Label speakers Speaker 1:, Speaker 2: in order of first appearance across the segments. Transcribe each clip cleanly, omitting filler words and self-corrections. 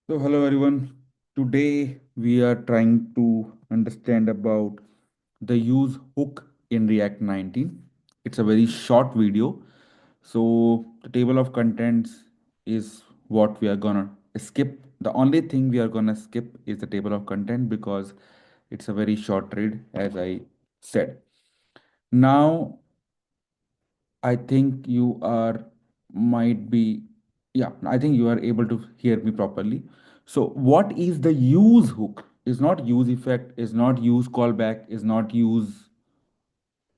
Speaker 1: So hello everyone. Today we are trying to understand about the use hook in React 19. It's a very short video. So the table of contents is what we are gonna skip. The only thing we are gonna skip is the table of content because it's a very short read as I said. Now I think you are might be yeah, I think you are able to hear me properly. So what is the use hook? Is not use effect, is not use callback, is not use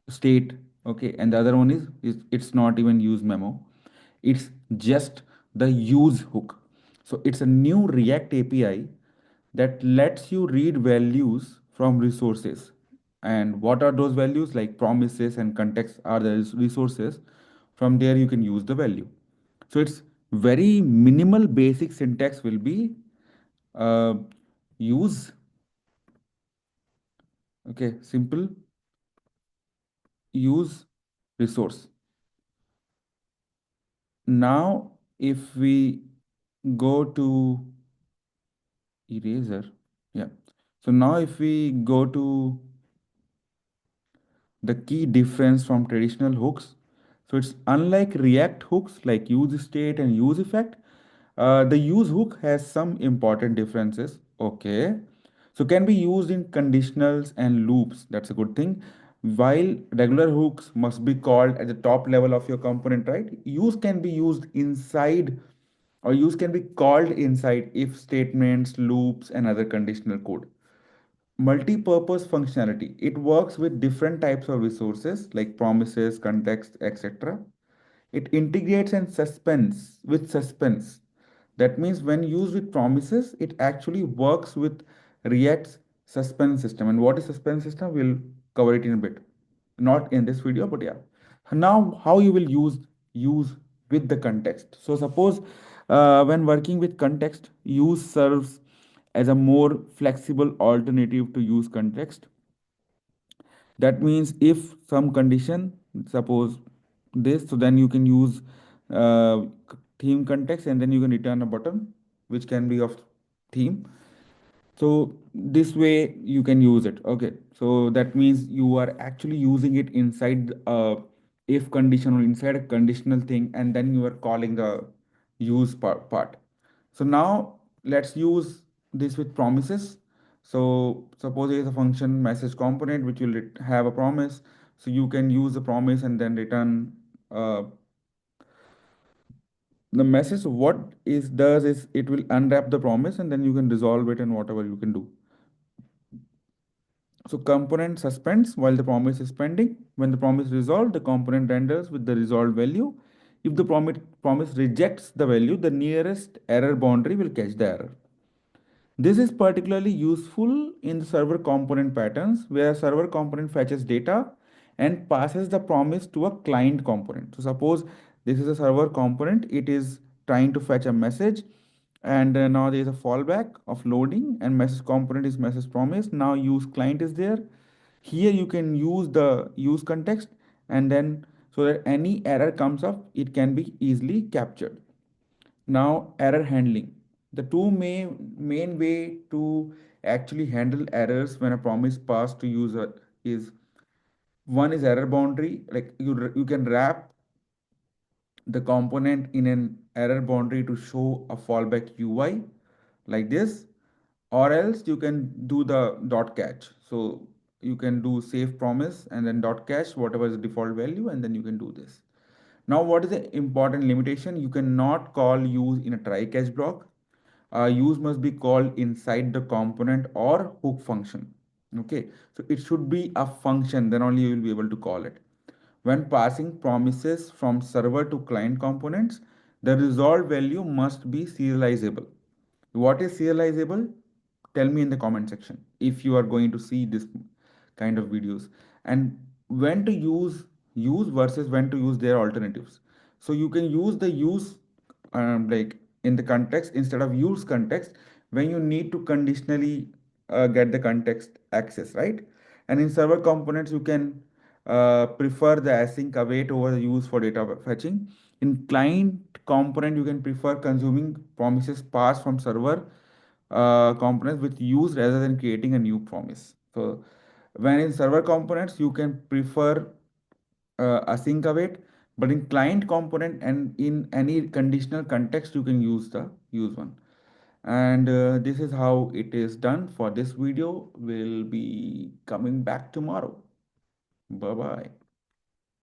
Speaker 1: state, okay, and the other one is it's not even use memo. It's just the use hook. So it's a new React API that lets you read values from resources. And what are those values? Like promises and context are the resources. From there you can use the value. So it's very minimal basic syntax will be uh, use, okay, simple use resource. Now if we go to eraser, yeah, so now if we go to the key difference from traditional hooks. So it's unlike React hooks like use state and use effect. The use hook has some important differences. Okay. So can be used in conditionals and loops. That's a good thing. While regular hooks must be called at the top level of your component, right? Use can be used inside or use can be called inside if statements, loops, and other conditional code. Multi-purpose functionality. It works with different types of resources like promises, context, etc. It integrates and suspense with suspense. That means when used with promises, it actually works with React's suspense system. And what is suspense system? We'll cover it in a bit. Not in this video, but yeah. Now, how you will use with the context. So suppose when working with context, use serves as a more flexible alternative to use context. That means if some condition, suppose this, so then you can use uh, theme context and then you can return a button which can be of theme. So this way you can use it. Okay, so that means you are actually using it inside if condition or inside a conditional thing, and then you are calling the use part. So now let's use this with promises. So suppose there is a function message component which will have a promise. So you can use the promise and then return the message. What is does is it will unwrap the promise and then you can resolve it and whatever you can do. So component suspends while the promise is pending. When the promise is resolved, the component renders with the resolved value. If the promise rejects the value, the nearest error boundary will catch the error. This is particularly useful in the server component patterns where a server component fetches data and passes the promise to a client component. So suppose this is a server component, it is trying to fetch a message and now there is a fallback of loading and message component is message promise. Now use client is there. Here you can use the use context and then so that any error comes up, it can be easily captured. Now, error handling. The two main way to actually handle errors when a promise passed to user is one is error boundary. Like you can wrap the component in an error boundary to show a fallback UI like this, or else you can do the dot catch. So you can do save promise and then dot catch whatever is the default value, and then you can do this. Now, what is the important limitation? You cannot call use in a try catch block. Use must be called inside the component or hook function. Okay, so it should be a function, then only you will be able to call it. When passing promises from server to client components, the resolved value must be serializable. What is serializable? Tell me in the comment section if you are going to see this kind of videos. And when to use versus when to use their alternatives. So you can use the use like in the context instead of use context when you need to conditionally get the context access, right? And in server components you can prefer the async await over the use for data fetching. In client component you can prefer consuming promises passed from server components which use rather than creating a new promise. So when in server components, you can prefer async await, but in client component and in any conditional context, you can use the use one. And this is how it is done for this video. We'll be coming back tomorrow. Bye bye.